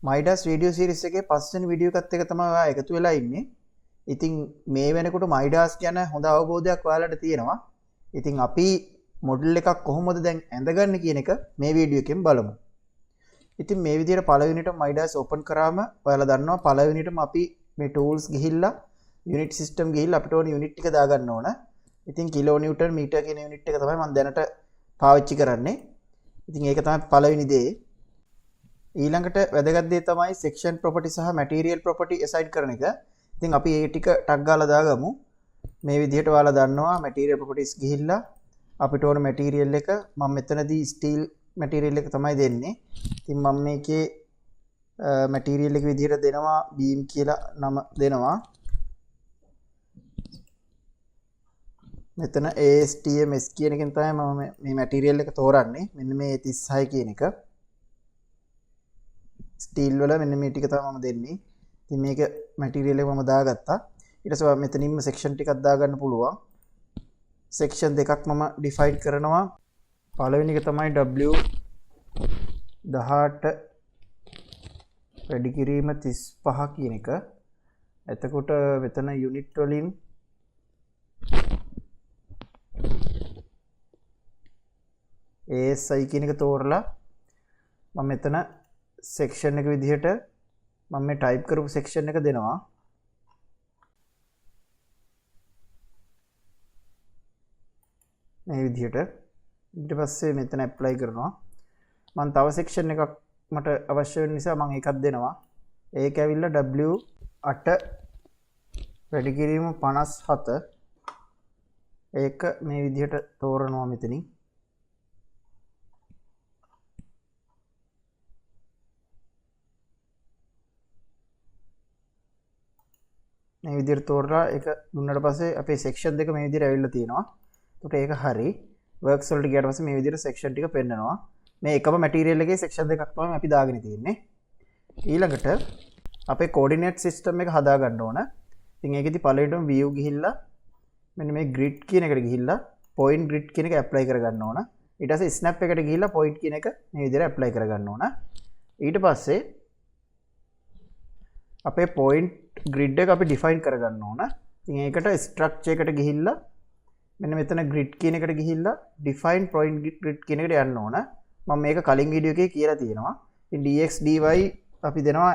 මයිඩස් video series එකේ පස්වෙනි video එකත් එක තමයි ඔයා එකතු වෙලා ඉන්නේ. ඉතින් මේ වෙනකොට මයිඩස් ගැන හොඳ අවබෝධයක් ඔයාලට තියෙනවා. ඉතින් අපි මොඩල් එකක් කොහොමද දැන් ඇඳගන්නේ කියන එක මේ වීඩියෝ එකෙන් බලමු. ඉතින් මේ විදිහට පළවෙනිට මයිඩස් ඕපන් කරාම ඔයාලා දන්නවා පළවෙනිටම අපි මේ tools ගිහිල්ලා unit system ගිහිල්ලා අපිට ඕන unit ටික දාගන්න ඕන. ඉතින් කිලෝ නිව්ටන් මීටර් කියන unit එක තමයි මම දැනට පාවිච්චි කරන්නේ. ඉතින් ඒක තමයි පළවෙනි දේ. ඊළඟට වැදගත් දේ තමයි section property සහ material property assign කරන එක. ඉතින් අපි ඒ ටික ටග් ගාලා දාගමු. මේ විදිහට ඔයාලා දන්නවා material properties ගිහිල්ලා අපිට ඕන material එක මම මෙතනදී steel material එක තමයි දෙන්නේ. ඉතින් මම මේකේ material එක විදිහට දෙනවා beam කියලා නම දෙනවා. මෙතන ASTMS කියන එකෙන් තමයි මම මේ material එක තෝරන්නේ. මෙන්න මේ 36 කියන එක. ස්ටීල් වල මෙන්න මේ ටික තමයි මම දෙන්නේ. ඉතින් මේක මැටීරියල් එක මම දාගත්තා. ඊට පස්සේ මෙතනින්ම සෙක්ෂන් ටිකක් දාගන්න පුළුවන්. සෙක්ෂන් දෙකක් මම ඩිෆයින් කරනවා. පළවෙනි එක තමයි W18 වැඩි කිරීම 35 කියන එක. එතකොට මෙතන යුනිට් වලින් ASI කියන එක තෝරලා මම මෙතන section එක විදිහට මම මේ type කරපු section එක දෙනවා. මේ විදිහට ඊට පස්සේ මෙතන apply කරනවා. මම තව section එකක් මට අවශ්‍ය වෙන නිසා මම ඒකක් දෙනවා. ඒක ඇවිල්ලා W8 වැඩි කිරීම 57. ඒක මේ විදිහට තෝරනවා මෙතනින්. මේ විදිහට තෝරලා ඒක දුන්නාට පස්සේ අපේ section දෙක මේ විදිහට ඇවිල්ලා තියෙනවා. එතකොට ඒක හරි. works වලට ගියාට පස්සේ මේ විදිහට section ටික පෙන්නනවා. මේ එකම material එකේ section දෙකක් තමයි අපි දාගෙන තියෙන්නේ. ඊළඟට අපේ coordinate system එක හදා ගන්න ඕන. ඉතින් ඒකෙදි පළවෙනිටම view ගිහිල්ලා මෙන්න මේ grid කියන එකට ගිහිල්ලා point grid කියන එක apply කරගන්න ඕන. ඊට පස්සේ snap එකට ගිහිල්ලා point කියන එක මේ විදිහට apply කරගන්න ඕන. ඊට පස්සේ අපේ point grid එක අපි define කරගන්න ඕන. ඉතින් ඒකට structure එකට ගිහිල්ලා මෙන්න මෙතන grid කියන එකට ගිහිල්ලා define point grid කියන එකට යන්න ඕන. මම මේක කලින් වීඩියෝ එකේ කියලා තියෙනවා. ඉතින් dx dy අපි දෙනවා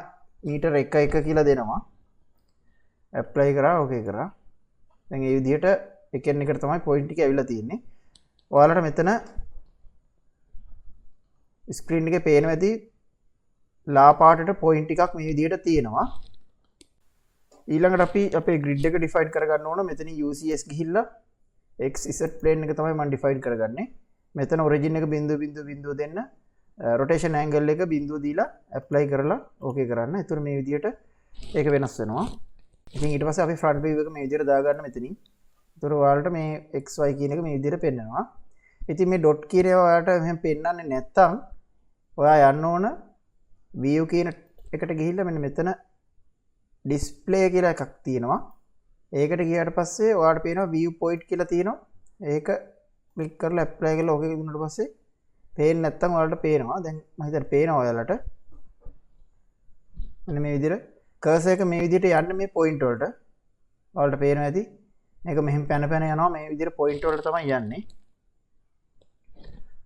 මීටර 1 කියලා දෙනවා. apply කරා okay කරා. දැන් මේ විදිහට එකෙන් එකට තමයි point ටික ඇවිල්ලා තියෙන්නේ. ඔයාලට මෙතන screen එකේ පේනවා ඇති ලා පාටට point ටිකක් මේ විදිහට තියෙනවා. ඊළඟට අපි අපේ grid එක define කරගන්න ඕන. මෙතන UCS ගිහිල්ලා XZ plane එක තමයි මම define කරගන්නේ. මෙතන origin එක බිඳුව දෙන්න. rotation angle එක බිඳුව දීලා apply කරලා okay කරන්න. ඒතර මේ විදිහට ඒක වෙනස් වෙනවා. ඉතින් ඊට පස්සේ අපි front view එක මේ විදිහට දාගන්න මෙතනින්. ඒතර ඔයාලට මේ XY කියන එක මේ විදිහට පෙන්නනවා. ඉතින් මේ dot කියන ඒවා ඔයාලට මෙහෙම පෙන්නන්නේ නැත්තම් ඔයා යන්න ඕන view කියන එකට ගිහිල්ලා මෙන්න මෙතන display කියලා එකක් තියෙනවා. ඒකට ගියාට පස්සේ ඔයාලට පේනවා view point කියලා තියෙනවා. ඒක ක්ලික් කරලා apply කරලා okay දුන්නාට පස්සේ පේන්නේ නැත්තම් ඔයාලට පේනවා. දැන් මම හිතන්නේ පේනවා ඔයාලට. මෙන්න මේ විදිහට cursor එක මේ විදිහට යන්නේ මේ point වලට. ඔයාලට පේනවා ඇති. මේක මෙහෙම පැන යනවා මේ විදිහට point වලට තමයි යන්නේ.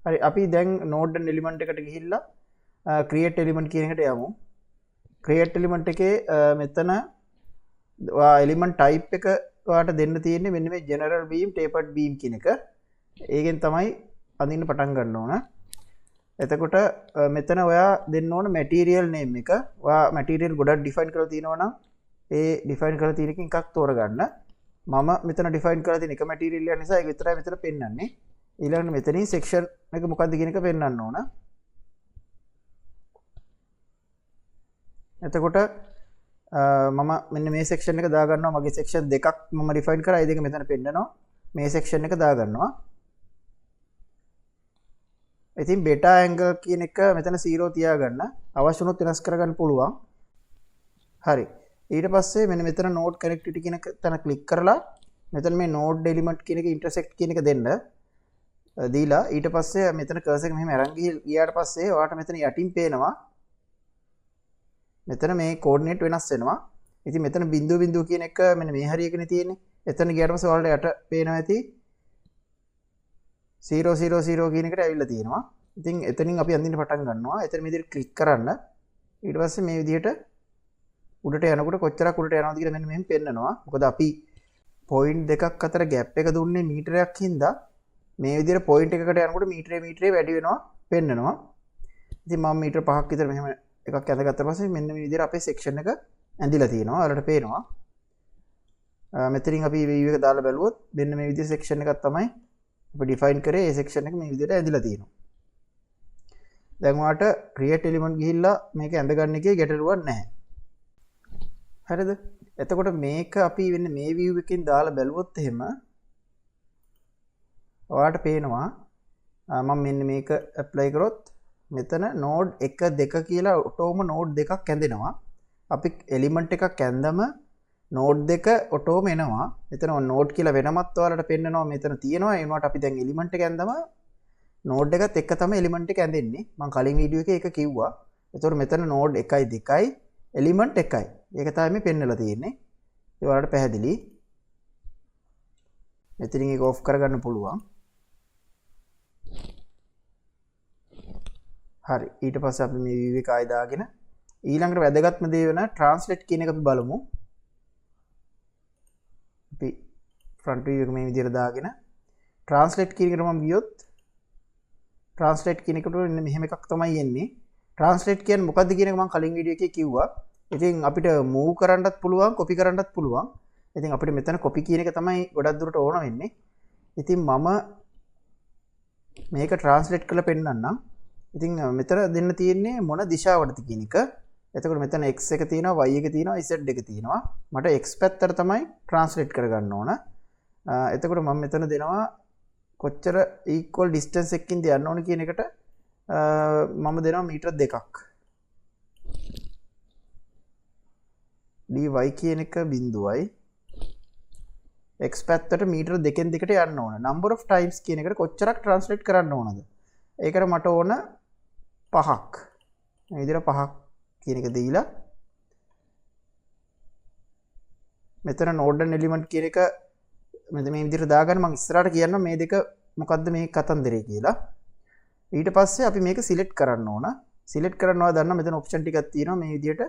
හරි අපි දැන් node and element එකට ගිහිල්ලා create element කියන එකට යමු. create element එකේ මෙතන element type එක ඔයාලට දෙන්න තියෙන්නේ මෙන්න මේ general beam tapered beam කියන එක. ඒකෙන් තමයි අඳින්න පටන් ගන්න ඕන. එතකොට මෙතන ඔයා දෙන්න ඕන material name එක. ඔයා material ගොඩක් define කරලා තියෙනවා නම් ඒ define කරලා තියෙන එකෙන් එකක් තෝරගන්න. මම මෙතන define කරලා තියෙන එක material එක නිසා ඒක විතරයි මෙතන පෙන්වන්නේ. ඊළඟට මෙතනින් section එක මොකක්ද කියන එක පෙන්වන්න ඕන. එතකොට මම මෙන්න මේ section එක දාගන්නවා. මගේ section දෙකක් මම define කරා. ඒ දෙක මෙතන පෙන්නනවා. මේ section එක දාගන්නවා. ඉතින් beta angle කියන එක මෙතන 0 තියාගන්න. අවශ්‍ය වුණොත් වෙනස් කරගන්න පුළුවන්. හරි. ඊට පස්සේ මෙන්න මෙතන node connectivity කියන තැන click කරලා මෙතන මේ node element කියන එක intersect කියන එක දෙන්න. දීලා ඊට පස්සේ මෙතන cursor එක මෙහෙම අරන් ගියාට පස්සේ ඔයාලට මෙතන යටින් පේනවා මෙතන මේ කෝඩිනේට් වෙනස් වෙනවා. ඉතින් මෙතන බිඳුව බිඳුව කියන එක මෙන්න මේ හරියකනේ තියෙන්නේ. එතන ගියාට පස්සේ ඔයාලට යට පේනවා ඇති 0 0 0 කියන එකට ඇවිල්ලා තියෙනවා. ඉතින් එතනින් අපි අඳින්න පටන් ගන්නවා. එතන මේ විදිහට ක්ලික් කරන්න. ඊට පස්සේ මේ විදිහට උඩට යනකොට කොච්චරක් උඩට යනවද කියලා මෙන්න මෙහෙම පෙන්නනවා. මොකද අපි පොයින්ට් දෙකක් අතර ગેප් එක දුන්නේ මීටරයක් හින්දා මේ විදිහට පොයින්ට් එකකට යනකොට මීටරේ වැඩි වෙනවා පෙන්නනවා. ඉතින් මම මීටර 5ක් විතර මෙහෙම එකක් ඇඳගත්තා පස්සේ මෙන්න මේ විදිහට අපේ සෙක්ෂන් එක ඇඳිලා තියෙනවා. ඔයාලට පේනවා. මෙතනින් අපි view එක දාලා බැලුවොත් මෙන්න මේ විදිහේ සෙක්ෂන් එකක් තමයි අපි ඩිෆයින් කරේ. ඒ සෙක්ෂන් එක මේ විදිහට ඇඳිලා තියෙනවා. දැන් ඔයාලට create element ගිහිල්ලා මේක ඇඳගන්න එකේ ගැටලුවක් නැහැ. හරිද? එතකොට මේක අපි වෙන්නේ මේ view එකකින් දාලා බැලුවොත් එහෙම ඔයාලට පේනවා මම මෙන්න මේක apply කරොත් මෙතන node 1 2 කියලා ඔටෝම node දෙකක් ඇඳෙනවා. අපි element එකක් ඇඳම node දෙක ඔටෝම එනවා. මෙතන node කියලා වෙනමත් ඔයාලට පෙන්නනවා මෙතන තියෙනවා. ඒ වුණාට අපි දැන් element එක ඇඳම node එකත් එක්ක තමයි element එක ඇඳෙන්නේ. මම කලින් වීඩියෝ එකේ ඒක කිව්වා. ඒතකොට මෙතන node 1යි 2යි element 1යි. ඒක තමයි මේ පෙන්නලා තියෙන්නේ. ඒ ඔයාලට පැහැදිලි. මෙතනින් ඒක off කරගන්න පුළුවන්. හරි. ඊට පස්සේ අපි මේ view එක ආයෙ දාගෙන ඊළඟට වැදගත්ම දේ වෙන translate කියන එක අපි බලමු. අපි front view එක මේ විදිහට දාගෙන translate කියන එකට මම ගියොත් translate කියන එකට මෙහෙම එකක් තමයි එන්නේ. translate කියන්නේ මොකද්ද කියන එක මම කලින් වීඩියෝ එකේ කිව්වා. ඉතින් අපිට move කරන්නත් පුළුවන්, copy කරන්නත් පුළුවන්. ඉතින් අපිට මෙතන copy කියන එක තමයි ගොඩක් දුරට ඕන වෙන්නේ. ඉතින් මම මේක translate කරලා පෙන්නන්නම්. ඉතින් මෙතන දෙන්න තියෙන්නේ මොන දිශාවටද කියන එක. එතකොට මෙතන x එක තියෙනවා, y එක තියෙනවා, z එක තියෙනවා. මට x පැත්තට තමයි translate කරගන්න ඕන. එතකොට මම මෙතන දෙනවා කොච්චර equal distance එකකින්ද යන්න ඕන කියන එකට මම දෙනවා මීටර 2ක්. dy කියන එක බිඳුවයි. x පැත්තට මීටර 2කින් 2ට යන්න ඕන. number of times කියන එකට කොච්චරක් translate කරන්න ඕනද? ඒකට මට ඕන 5ක්. මේ විදිහට 5ක් කියන එක දීලා මෙතන node and element කියන එක මෙතන මේ විදිහට දාගන්න මම ඉස්සරහට කියන්නම් මේ දෙක මොකද්ද මේ කතන්දරේ කියලා. ඊට පස්සේ අපි මේක select කරන්න ඕන. select කරනවා දන්නා මෙතන option ටිකක් තියෙනවා මේ විදිහට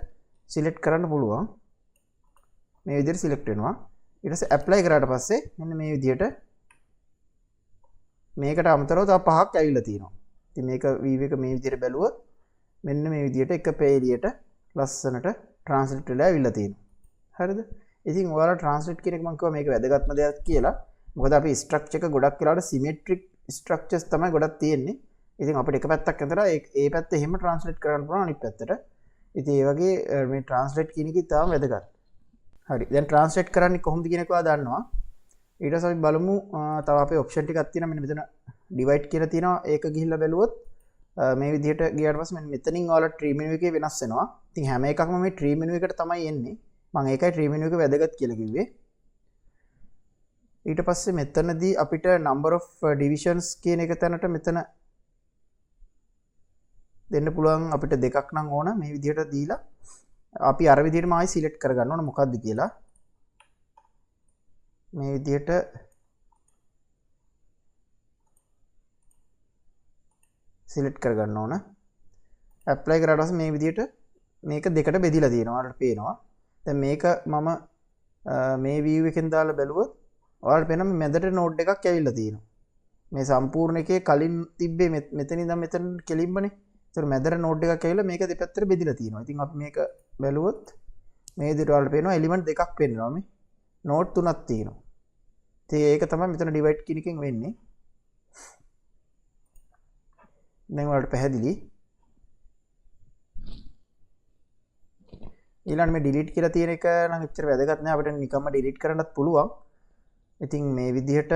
select කරන්න පුළුවන්. මේ විදිහට select වෙනවා. ඊට පස්සේ apply කරාට පස්සේ මෙන්න මේ විදිහට මේකට අමතරව තව 5ක් ඇවිල්ලා තියෙනවා. ඉතින් මේක view එක මේ විදිහට බැලුවොත් මෙන්න මේ විදිහට එක පේලියට ලස්සනට translate වෙලා ඇවිල්ලා තියෙනවා. හරිද? ඉතින් ඔයාලා translate කියන එක මම කිව්වා මේක වැදගත්ම දෙයක් කියලා. මොකද අපි structure එක ගොඩක් වෙලාවට symmetric structures තමයි ගොඩක් තියෙන්නේ. ඉතින් අපිට එක පැත්තක් ඇඳලා ඒ පැත්ත එහෙම translate කරන්න පුළුවන් අනිත් පැත්තට. ඉතින් ඒ වගේ මේ translate කියන එක ඉතාම වැදගත්. හරි. දැන් translate කරන්නේ කොහොමද කියන එක ඔයා දන්නවා. ඊට පස්සේ අපි බලමු තව අපේ option ටිකක් තියෙනවා. මෙන්න මෙතන divide කියලා තියෙනවා. ඒක ගිහිල්ලා බැලුවොත් මේ විදිහට ගියාට පස්සේ මෙන්න මෙතනින් ඔයාලා tree menu එකේ වෙනස් වෙනවා. ඉතින් හැම එකක්ම මේ tree menu එකට තමයි එන්නේ. මම ඒකයි tree menu එක වැදගත් කියලා කිව්වේ. ඊට පස්සේ මෙතනදී අපිට number of divisions කියන එක තැනට මෙතන දෙන්න පුළුවන් අපිට දෙකක් නම් ඕන මේ විදිහට දීලා අපි අර විදිහටම ආයි select කරගන්න ඕන මොකද්ද කියලා. මේ විදිහට select කරගන්න ඕන. apply කරාට පස්සේ මේ විදිහට මේක දෙකට බෙදිලා තියෙනවා. ඔයාලට පේනවා. දැන් මේක මම මේ view එකෙන් දාලා බැලුවොත් ඔයාලට පේනවා මැදට node එකක් ඇවිල්ලා තියෙනවා. මේ සම්පූර්ණ එකේ කලින් තිබ්බේ මෙතන ඉඳන් මෙතන කෙලින්මනේ. ඒතර මැදට node එකක් ඇවිල්ලා මේක දෙපැත්තට බෙදිලා තියෙනවා. ඉතින් අපි මේක බැලුවොත් මේ විදිහට ඔයාලට පේනවා element දෙකක් පෙන්නනවා මේ. node තුනක් තියෙනවා. ඉතින් ඒක තමයි මෙතන divide කියන එකෙන් වෙන්නේ. දැන් ඔයාලට පැහැදිලි. ඊළඟ මේ delete කියලා තියෙන එක නම් එච්චර වැදගත් නෑ. අපිට නිකම්ම delete කරන්නත් පුළුවන්. ඉතින් මේ විදිහට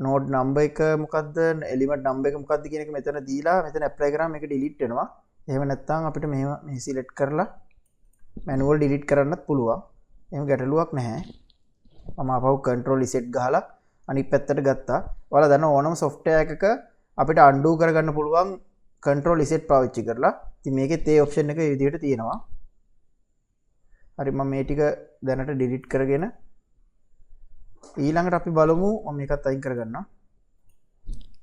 node number එක මොකද්ද element number එක මොකද්ද කියන එක මෙතන දීලා මෙතන apply කරාම මේක delete වෙනවා. එහෙම නැත්නම් අපිට මෙහෙම මේ select කරලා manual delete කරන්නත් පුළුවන්. එහෙම ගැටලුවක් නැහැ. මම ආපහු control z ගහලා අනිත් පැත්තට ගත්තා. ඔයාලා දන්න ඕනම software එකක අපිට undo කරගන්න පුළුවන් control z පාවිච්චි කරලා. ඉතින් මේකෙත් ඒ option එක මේ විදිහට තියෙනවා. හරි මම මේ ටික දැනට ඩිලීට් කරගෙන ඊළඟට අපි බලමු මම මේකත් අයින් කරගන්නවා.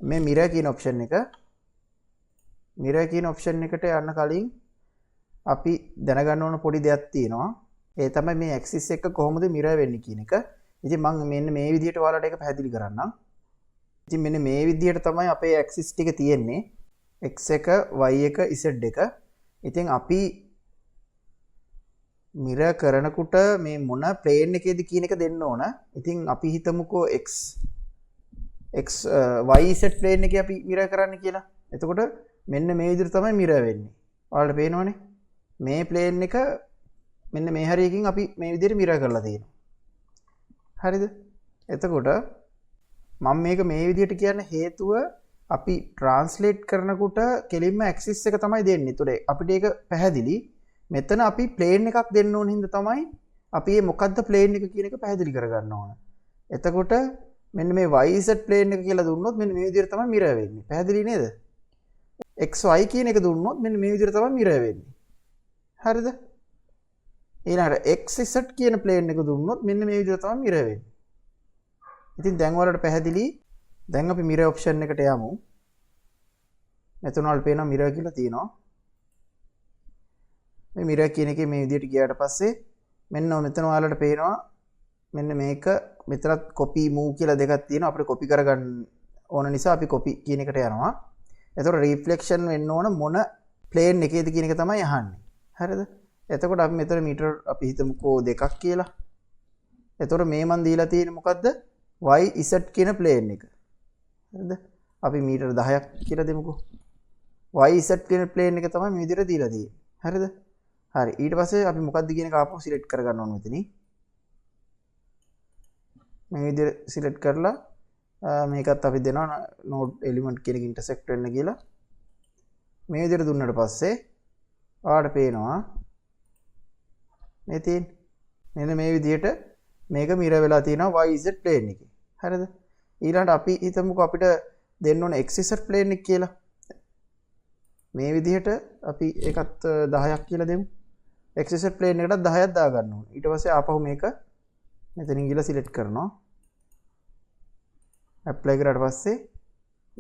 මේ mirror කියන ඔප්ෂන් එක mirror කියන ඔප්ෂන් එකට යන්න කලින් අපි දැනගන්න ඕන පොඩි දෙයක් තියෙනවා. ඒ තමයි මේ ඇක්සිස් එක කොහොමද mirror වෙන්නේ කියන එක. ඉතින් මම මෙන්න මේ විදිහට ඔයාලට ඒක පැහැදිලි කරන්නම්. ඉතින් මෙන්න මේ විදිහට තමයි අපේ ඇක්සිස් ටික තියෙන්නේ. x එක, y එක, z එක. ඉතින් අපි mirror කරනකොට මේ මොන plane එකේද කියන එක දෙන්න ඕන. ඉතින් අපි හිතමුකෝ y z plane එකේ අපි mirror කරන්න කියලා. එතකොට මෙන්න මේ විදිහට තමයි mirror වෙන්නේ. ඔයාලට පේනවනේ. මේ plane එක මෙන්න මේ හරියකින් අපි මේ විදිහට mirror කරලා තියෙනවා. හරිද? එතකොට මම මේක මේ විදිහට කියන්න හේතුව අපි translate කරනකොට කෙලින්ම axis එක තමයි දෙන්නේ. ඒතකොට අපිට ඒක පැහැදිලි. මෙතන අපි plane එකක් දෙන්න ඕන හින්දා තමයි අපි මේ මොකද්ද plane එක කියන එක පැහැදිලි කරගන්න ඕන. එතකොට මෙන්න මේ YZ plane එක කියලා දුන්නොත් මෙන්න මේ විදිහට තමයි mirror වෙන්නේ. පැහැදිලි නේද? XY කියන එක දුන්නොත් මෙන්න මේ විදිහට තමයි mirror වෙන්නේ. හරිද? ඊළඟට XZ කියන plane එක දුන්නොත් මෙන්න මේ විදිහට තමයි mirror වෙන්නේ. ඉතින් දැන් ඔයාලට පැහැදිලි. දැන් අපි mirror option එකට යමු. මෙතන ඔයාලට පේනවා mirror කියලා තියෙනවා. මේ mirror කියන එකේ මේ විදිහට ගියාට පස්සේ මෙන්න මෙතන ඔයාලට පේනවා මෙන්න මේක මෙතනත් copy move කියලා දෙකක් තියෙනවා. අපිට copy කරගන්න ඕන නිසා අපි copy කියන එකට යනවා. එතකොට reflection වෙන්න ඕන මොන plane එකේද කියන එක තමයි අහන්නේ. හරිද? එතකොට අපි මෙතන මීටර අපි හිතමුකෝ 2ක් කියලා. එතකොට මේ මන් දීලා තියෙන්නේ මොකද්ද? YZ කියන plane එක. හරිද? අපි මීටර 10ක් කියලා දෙමුකෝ. YZ කියන plane එක තමයි මේ විදිහට දීලා තියෙන්නේ. හරිද? හරි. ඊට පස්සේ අපි මොකද්ද කියන එක ආපහු සිලෙක්ට් කරගන්න ඕන මෙතනින්. මේ විදිහට සිලෙක්ට් කරලා මේකත් අපි දෙනවා node element කියන එක intersect වෙන්න කියලා. මේ විදිහට දුන්නාට පස්සේ ඔයාලට පේනවා මේ තියෙන මෙන්න මේ විදිහට මේක mirror වෙලා තියෙනවා YZ plane එකේ. හරිද? ඊළඟට අපි හිතමුකෝ අපිට දෙන්න ඕන XZ plane එක කියලා. මේ විදිහට අපි ඒකත් 10ක් කියලා දෙමු. XZ plane එකටත් 10ක් දාගන්න ඕනේ. ඊට පස්සේ ආපහු මේක මෙතනින් ගිහලා සිලෙක්ට් කරනවා. apply කරාට පස්සේ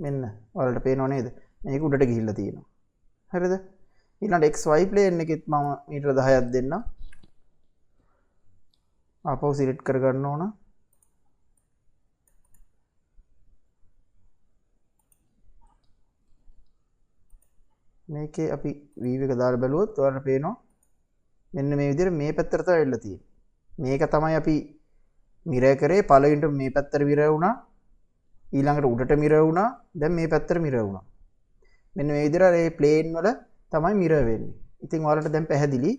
මෙන්න ඔයාලට පේනව නේද? මේක උඩට ගිහිල්ලා තියෙනවා. හරිද? ඊළඟට XY plane එකෙත් මම මීටර 10ක් දෙන්නම්. ආපහු සිලෙක්ට් කරගන්න ඕන. මේකේ අපි view එක දාලා බලුවොත් ඔයාලට පේනවා මෙන්න මේ විදිහට මේ පැත්තට තමයි වෙලා තියෙන්නේ. මේක තමයි අපි mirror කරේ. පළවෙනිට මේ පැත්තට mirror වුණා. ඊළඟට උඩට mirror වුණා. දැන් මේ පැත්තට mirror වුණා. මෙන්න මේ විදිහට මේ plane වල තමයි mirror වෙන්නේ. ඉතින් ඔයාලට දැන් පැහැදිලි.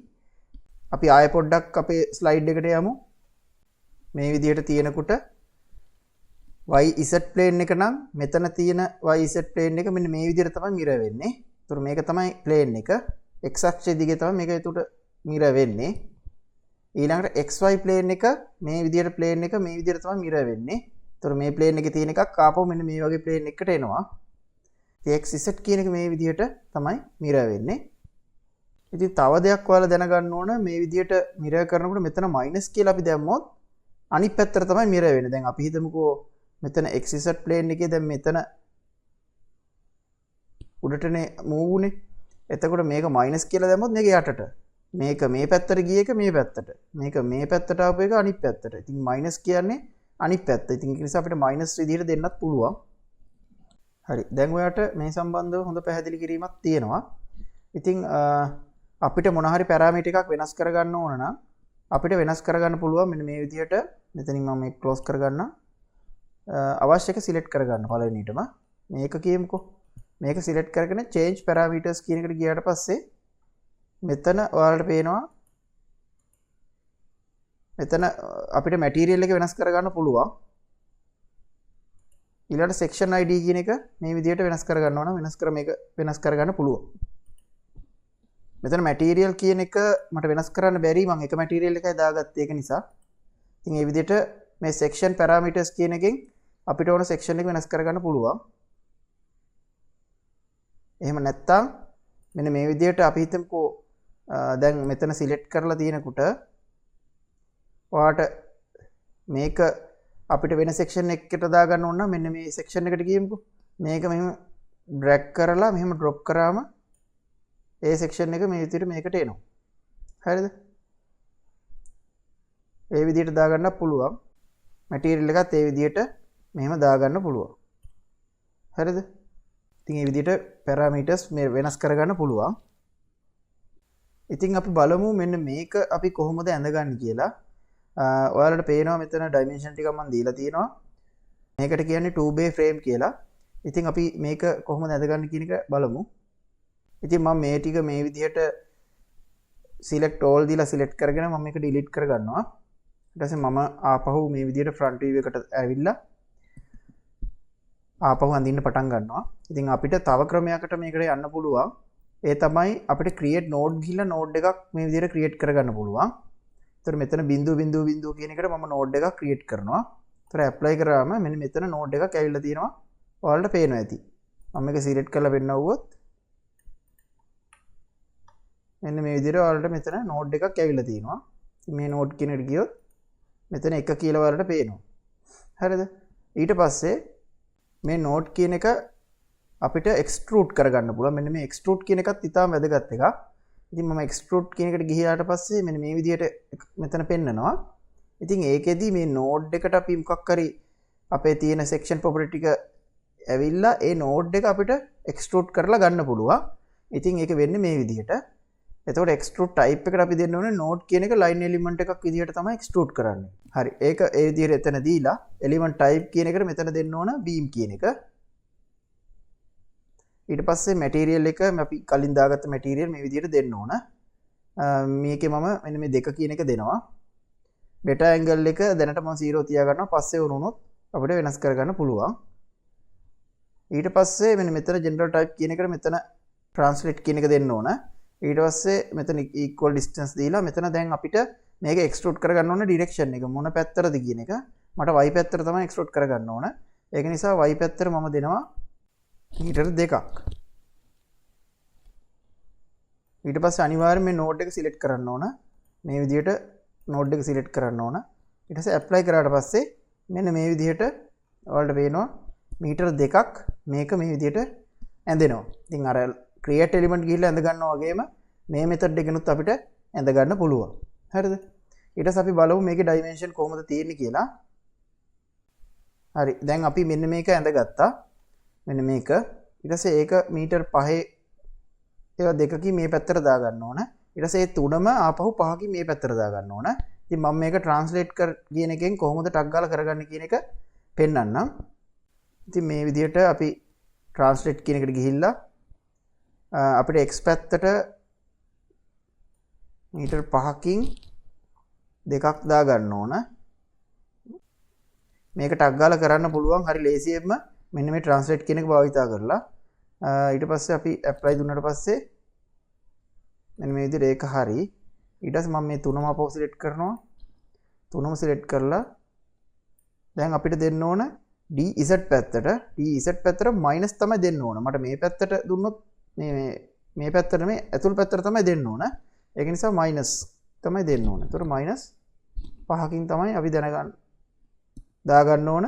අපි ආයෙ පොඩ්ඩක් අපේ slide එකට යමු. මේ විදිහට තියෙනකොට YZ plane එක නම් මෙතන තියෙන YZ plane එක මෙන්න මේ විදිහට තමයි mirror වෙන්නේ. ඒතර මේක තමයි plane එක. x අක්ෂය දිගේ තමයි මේක ඒකට mirror වෙන්නේ. ඊළඟට XY plane එක මේ විදිහට plane එක මේ විදිහට තමයි mirror වෙන්නේ. ඒතර මේ plane එකේ තියෙන එකක් ආපහු මෙන්න මේ වගේ plane එකකට එනවා. ඉතින් XZ කියන එක මේ විදිහට තමයි mirror වෙන්නේ. ඉතින් තව දෙයක් ඔයාලා දැනගන්න ඕන මේ විදිහට mirror කරනකොට මෙතන minus කියලා අපි දැම්මොත් අනිත් පැත්තට තමයි mirror වෙන්නේ. දැන් අපි හිතමුකෝ මෙතන XZ plane එකේ දැන් මෙතන උඩටනේ move උනේ. එතකොට මේක minus කියලා දැම්මොත් මේක යටට. මේක මේ පැත්තට ගිය එක මේ පැත්තට. මේක මේ පැත්තට ආපු එක අනිත් පැත්තට. ඉතින් minus කියන්නේ අනිත් පැත්ත. ඉතින් ඒක නිසා අපිට minus විදිහට දෙන්නත් පුළුවන්. හරි. දැන් ඔයාලට මේ සම්බන්ධව හොඳ පැහැදිලි කිරීමක් තියෙනවා. ඉතින් අපිට මොන හරි පැරාමීටර් එකක් වෙනස් කරගන්න ඕන නම් අපිට වෙනස් කරගන්න පුළුවන් මෙන්න මේ විදිහට. මෙතනින් මම මේක ක්ලෝස් කරගන්න. අවශ්‍ය එක සිලෙක්ට් කරගන්න පළවෙනිටම. මේක කියමුකෝ. මේක සිලෙක්ට් කරගෙන change parameters කියන එකට ගියාට පස්සේ මෙතන ඔයාලට පේනවා මෙතන අපිට material එක වෙනස් කරගන්න පුළුවන්. ඊළඟට section ID කියන එක මේ විදිහට වෙනස් කරගන්න ඕන. මේක වෙනස් කරගන්න පුළුවන්. මෙතන material කියන එක මට වෙනස් කරන්න බැරි. මම එක material එකයි දාගත්තේ ඒක නිසා. ඉතින් මේ විදිහට මේ section parameters කියන එකෙන් අපිට ඕන section එක වෙනස් කරගන්න පුළුවන්. එහෙම නැත්නම් මෙන්න මේ විදිහට අපි හිතමුකෝ දැන් මෙතන සිලෙක්ට් කරලා තියෙනකොට ඔයාට මේක අපිට වෙන සෙක්ෂන් එකකට දාගන්න ඕන නම් මෙන්න මේ සෙක්ෂන් එකට ගියමුකෝ. මේක මෙහෙම ඩ්‍රැග් කරලා මෙහෙම ඩ්‍රොප් කරාම ඒ සෙක්ෂන් එක මේ විදිහට මේකට එනවා. හරිද? ඒ විදිහට දාගන්න පුළුවන්. මැටීරියල් එකත් ඒ විදිහට මෙහෙම දාගන්න පුළුවන්. හරිද? ඉතින් මේ විදිහට පැරාමීටර්ස් මේ වෙනස් කරගන්න පුළුවන්. ඉතින් අපි බලමු මෙන්න මේක අපි කොහොමද ඇඳගන්නේ කියලා. ඔයාලට පේනවා මෙතන ඩයිමෙන්ෂන් ටිකක් මම දීලා තියෙනවා. මේකට කියන්නේ 2bay frame කියලා. ඉතින් අපි මේක කොහොමද ඇඳගන්නේ කියන එක බලමු. ඉතින් මම මේ ටික මේ විදිහට select all දීලා select කරගෙන මම මේක delete කරගන්නවා. ඊට පස්සේ මම ආපහු මේ විදිහට front view එකට ඇවිල්ලා ආපහු අඳින්න පටන් ගන්නවා. ඉතින් අපිට තව ක්‍රමයකට මේකට යන්න පුළුවන්. ඒ තමයි අපිට create node ගිහිල්ලා node එකක් මේ විදිහට create කරගන්න පුළුවන්. ඒතර මෙතන බිංදුව කියන එකට මම node එකක් create කරනවා. ඒතර apply කරාම මෙන්න මෙතන node එකක් ඇවිල්ලා තියෙනවා. ඔයාලට පේනවා ඇති. මම මේක select කරලා පෙන්නවුවොත් මෙන්න මේ විදිහට ඔයාලට මෙතන node එකක් ඇවිල්ලා තියෙනවා. මේ node කියන එකට ගියොත් මෙතන 1 කියලා ඔයාලට පේනවා. හරිද? ඊට පස්සේ මේ node කියන එක අපිට extrude කරගන්න පුළුවන්. මෙන්න මේ extrude කියන එකත් ඉතාම වැදගත් එකක්. ඉතින් මම extrude කියන එකට ගියාට පස්සේ මෙන්න මේ විදිහට මෙතන පෙන්නනවා. ඉතින් ඒකෙදි මේ node එකට අපි මොකක් හරි අපේ තියෙන section property ටික ඇවිල්ලා ඒ node එක අපිට extrude කරලා ගන්න පුළුවන්. ඉතින් ඒක වෙන්නේ මේ විදිහට. එතකොට extrude type එකට අපි දෙන්න ඕනේ node කියන එක line element එකක් විදිහට තමයි extrude කරන්නේ. හරි. ඒක ඒ විදිහට එතන දීලා element type කියන එකට මෙතන දෙන්න ඕන beam කියන එක. ඊට පස්සේ material එක අපි කලින් දාගත්ත material මේ විදිහට දෙන්න ඕන. මේකේ මම මෙන්න මේ 2 කියන එක දෙනවා. beta angle එක දැනට මම 0 තියා ගන්නවා. පස්සේ වුණොත් අපිට වෙනස් කරගන්න පුළුවන්. ඊට පස්සේ මෙන්න මෙතන general type කියන එකට මෙතන translate කියන එක දෙන්න ඕන. ඊට පස්සේ මෙතන equal distance දීලා මෙතන දැන් අපිට මේක extrude කරගන්න ඕන direction එක මොන පැත්තටද කියන එක. මට y පැත්තට තමයි extrude කරගන්න ඕන. ඒක නිසා y පැත්තට මම දෙනවා මීටර් 2ක්. ඊට පස්සේ අනිවාර්යයෙන් මේ node එක select කරන්න ඕන. මේ විදිහට node එක select කරන්න ඕන. ඊට පස්සේ apply කරාට පස්සේ මෙන්න මේ විදිහට ඔයාලට පේනවා මීටර් 2ක් මේක මේ විදිහට ඇඳෙනවා. ඉතින් අර create element ගිහිල්ලා ඇඳ ගන්නවා වගේම මේ method එකනොත් අපිට ඇඳ ගන්න පුළුවන්. හරිද? ඊට පස්සේ අපි බලමු මේකේ dimension කොහොමද තියෙන්නේ කියලා. හරි. දැන් අපි මෙන්න මේක ඇඳගත්තා. මෙන්න මේක. ඊට පස්සේ ඒක මීටර් 5 ඒවා දෙකකින් මේ පැත්තට දා ගන්න ඕන. ඊට පස්සේ ඒ තුනම ආපහු 5කින් මේ පැත්තට දා ගන්න ඕන. ඉතින් මම මේක translate කියන එකෙන් කොහොමද ටක් ගාලා කරගන්නේ කියන එක පෙන්නන්නම්. ඉතින් මේ විදිහට අපි translate කියන එකට ගිහිල්ලා අපිට x පැත්තට මීටර් 5කින් දෙකක් දා ගන්න ඕන. මේක ටක් ගාලා කරන්න පුළුවන් හරි ලේසියෙන්ම මෙන්න මේ translate කියන එක භාවිතා කරලා. ඊට පස්සේ අපි apply දුන්නාට පස්සේ මෙන්න මේ විදිහට ඒක හරි. ඊට පස්සේ මම මේ තුනම අපව select කරනවා. තුනම select කරලා දැන් අපිට දෙන්න ඕන dz පැත්තට dz පැත්තට minus තමයි දෙන්න ඕන. මට මේ පැත්තට දුන්නොත් මේ පැත්තට මේ ඇතුල් පැත්තට තමයි දෙන්න ඕන. ඒක නිසා minus තමයි දෙන්න ඕන. ඒතර minus 5කින් තමයි අපි දාගන්න ඕන.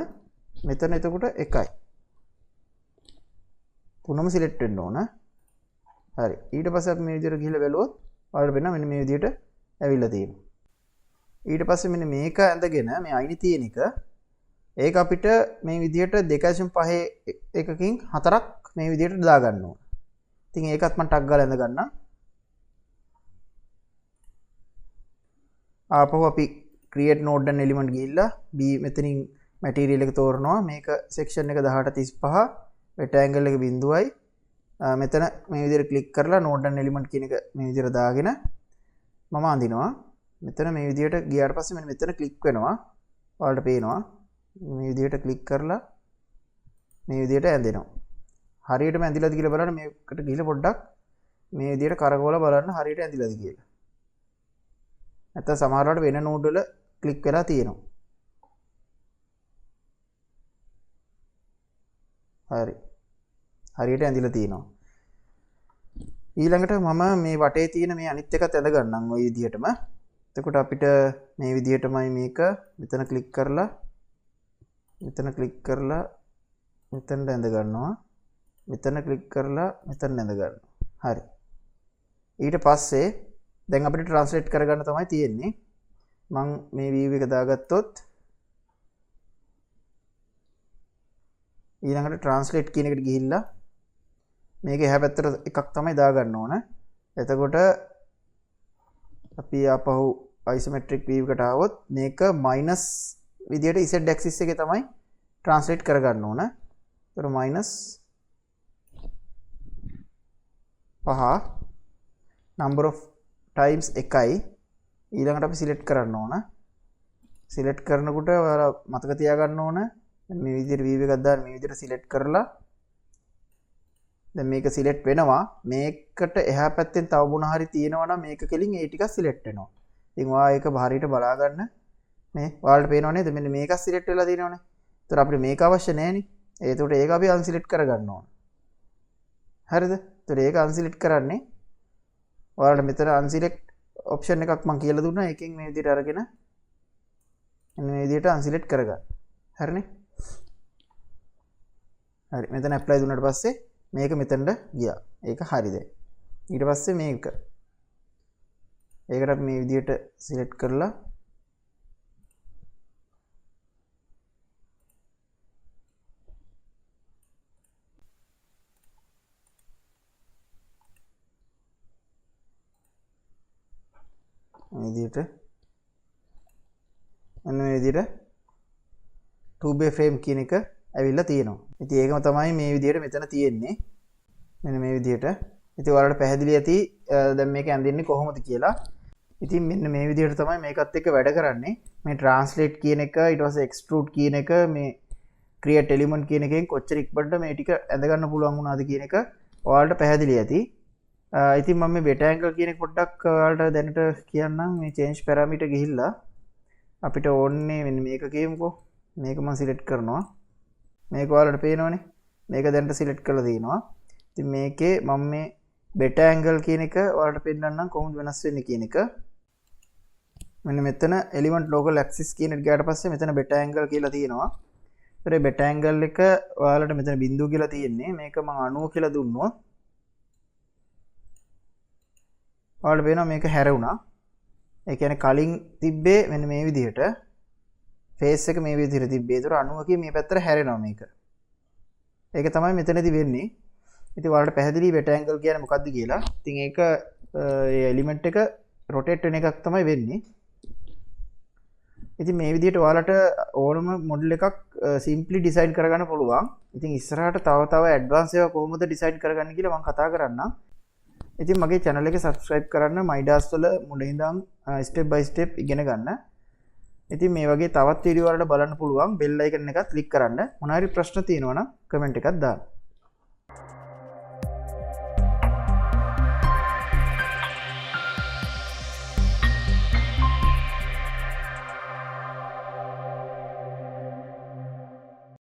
මෙතන එතකොට 1යි. තුනම select වෙන්න ඕන. හරි. ඊට පස්සේ අපි මේ විදිහට ගිහලා බැලුවොත් ඔයාලට වෙනවා මෙන්න මේ විදිහට ඇවිල්ලා තියෙනවා. ඊට පස්සේ මෙන්න මේක ඇඳගෙන මේ අයිනි තියෙන එක ඒක අපිට මේ විදිහට 2.5 එකකින් 4ක් මේ විදිහට දා ගන්න ඕන. ඉතින් ඒකත් මම ටක් ගාලා ඇඳ ගන්නම්. ආපහු අපි create node and element ගිහිල්ලා B මෙතනින් material එක තෝරනවා. මේක section එක 1835 beta angle එක 0යි. මෙතන මේ විදිහට click කරලා node and element කියන එක මේ විදිහට දාගෙන මම අඳිනවා. මෙතන මේ විදිහට ගියාට පස්සේ මෙන්න මෙතන click වෙනවා. ඔයාලට පේනවා. මේ විදිහට click කරලා මේ විදිහට ඇඳෙනවා. හරියටම ඇඳිලාද කියලා බලන්න මේකට ගිහලා පොඩ්ඩක් මේ විදිහට කරකවලා බලන්න හරියට ඇඳිලාද කියලා. නැත්නම් සමහර වෙලාවට වෙන නෝඩ් වල ක්ලික් වෙලා තියෙනවා. හරි. හරියට ඇඳිලා තියෙනවා. ඊළඟට මම මේ වටේ තියෙන මේ අනිත් එකත් ඇඳ ගන්නම් ওই විදිහටම. එතකොට අපිට මේ විදිහටමයි මේක මෙතන ක්ලික් කරලා මෙතනට ඇඳ ගන්නවා. මෙතන ක්ලික් කරලා මෙතන ඇඳ ගන්නවා. හරි. ඊට පස්සේ දැන් අපිට ට්‍රාන්ස්ලේට් කරගන්න තමයි තියෙන්නේ. මම මේ view එක දාගත්තොත් ඊළඟට ට්‍රාන්ස්ලේට් කියන එකට ගිහිල්ලා මේක එහා පැත්තට එකක් තමයි දාගන්න ඕන. එතකොට අපි ආපහු isometric view එකට ආවොත් මේක minus විදියට z axis එකේ තමයි ට්‍රාන්ස්ලේට් කරගන්න ඕන. ඒතර minus 5 number of times 1යි ඊළඟට අපි සිලෙක්ට් කරන්න ඕන. සිලෙක්ට් කරනකොට ඔයාලා මතක තියාගන්න ඕන මේ විදිහට view එකක් දාන්න මේ විදිහට සිලෙක්ට් කරලා දැන් මේක සිලෙක්ට් වෙනවා. මේකට එහා පැත්තෙන් තව මොන හරි තියෙනවා නම් මේක කෙලින් ඒ ටික සිලෙක්ට් වෙනවා. ඉතින් ඔයා ඒක හරියට බලා ගන්න. මේ ඔයාලට පේනව නේද? මෙන්න මේක සිලෙක්ට් වෙලා තියෙනවනේ. ඒතර අපිට මේක අවශ්‍ය නැහැනේ. ඒකට ඒක අපි අන්සිලෙක්ට් කරගන්න ඕන. හරිද? ඒතර ඒක අන්සිලෙක්ට් කරන්නේ ඔයාලට මෙතන අන්සිලෙක්ට් ඔප්ෂන් එකක් මම කියලා දුන්නා. ඒකෙන් මේ විදිහට අරගෙන මේ විදිහට අන්සිලෙක්ට් කරගන්න. හරිනේ? හරි. මෙතන ඇප්ලයි දුන්නාට පස්සේ මේක මෙතනට ගියා. ඒක හරි දැන්. ඊට පස්සේ මේක. ඒකට අපි මේ විදිහට සිලෙක්ට් කරලා මේ විදිහට අන්න මේ විදිහට 2 bay frame කියන එක ඇවිල්ලා තියෙනවා. ඉතින් ඒකම තමයි මේ විදිහට මෙතන තියෙන්නේ. මෙන්න මේ විදිහට. ඉතින් ඔයාලට පැහැදිලි ඇති දැන් මේක ඇඳින්නේ කොහොමද කියලා. ඉතින් මෙන්න මේ විදිහට තමයි මේකත් එක්ක වැඩ කරන්නේ. මේ translate කියන එක ඊට පස්සේ extrude කියන එක මේ create element කියන එකෙන් කොච්චර ඉක්මනට මේ ටික ඇඳ ගන්න පුළුවන් වුණාද කියන එක ඔයාලට පැහැදිලි ඇති. ඉතින් මම මේ beta angle කියන එක පොඩ්ඩක් ඔයාලට දැනට කියන්නම්. මේ change parameter ගිහිල්ලා අපිට ඕනේ මෙන්න මේක කියමුකෝ. මේක මම select කරනවා. මේක ඔයාලට පේනවනේ. මේක දැනට select කරලා තියෙනවා. ඉතින් මේකේ මම මේ beta angle කියන එක ඔයාලට පෙන්නන්නම් කොහොමද වෙනස් වෙන්නේ කියන එක. මෙන්න මෙතන element local axis කියන එක ගියාට පස්සේ මෙතන beta angle කියලා තියෙනවා. ඒතරේ beta angle එක ඔයාලට මෙතන බිඳුව කියලා තියෙන්නේ. මේක මම 90 කියලා දුන්නොත් ඔයාලට පේනවා මේක හැරුණා. ඒ කියන්නේ කලින් තිබ්බේ මෙන්න මේ විදිහට ෆේස් එක මේ විදිහට තිබ්බේ. ඒතර 90 කිය මේ පැත්තට හැරෙනවා මේක. ඒක තමයි මෙතනදී වෙන්නේ. ඉතින් ඔයාලට පැහැදිලි beta angle කියන්නේ මොකක්ද කියලා. ඉතින් ඒක ඒ එලිමන්ට් එක rotate වෙන එකක් තමයි වෙන්නේ. ඉතින් මේ විදිහට ඔයාලට ඕනම මොඩල් එකක් simply design කරගන්න පුළුවන්. ඉතින් ඉස්සරහට තව advance ඒවා කොහොමද design කරගන්නේ කියලා මම කතා කරන්නම්. ඉතින් මගේ channel එක subscribe කරන්න MIDAS වල මුලින් ඉඳන් step by step ඉගෙන ගන්න. ඉතින් මේ වගේ තවත් වීඩියෝ වලට බලන්න පුළුවන් bell icon එක click කරන්න. මොනවා හරි ප්‍රශ්න තියෙනවා නම් comment එකක් දාන්න.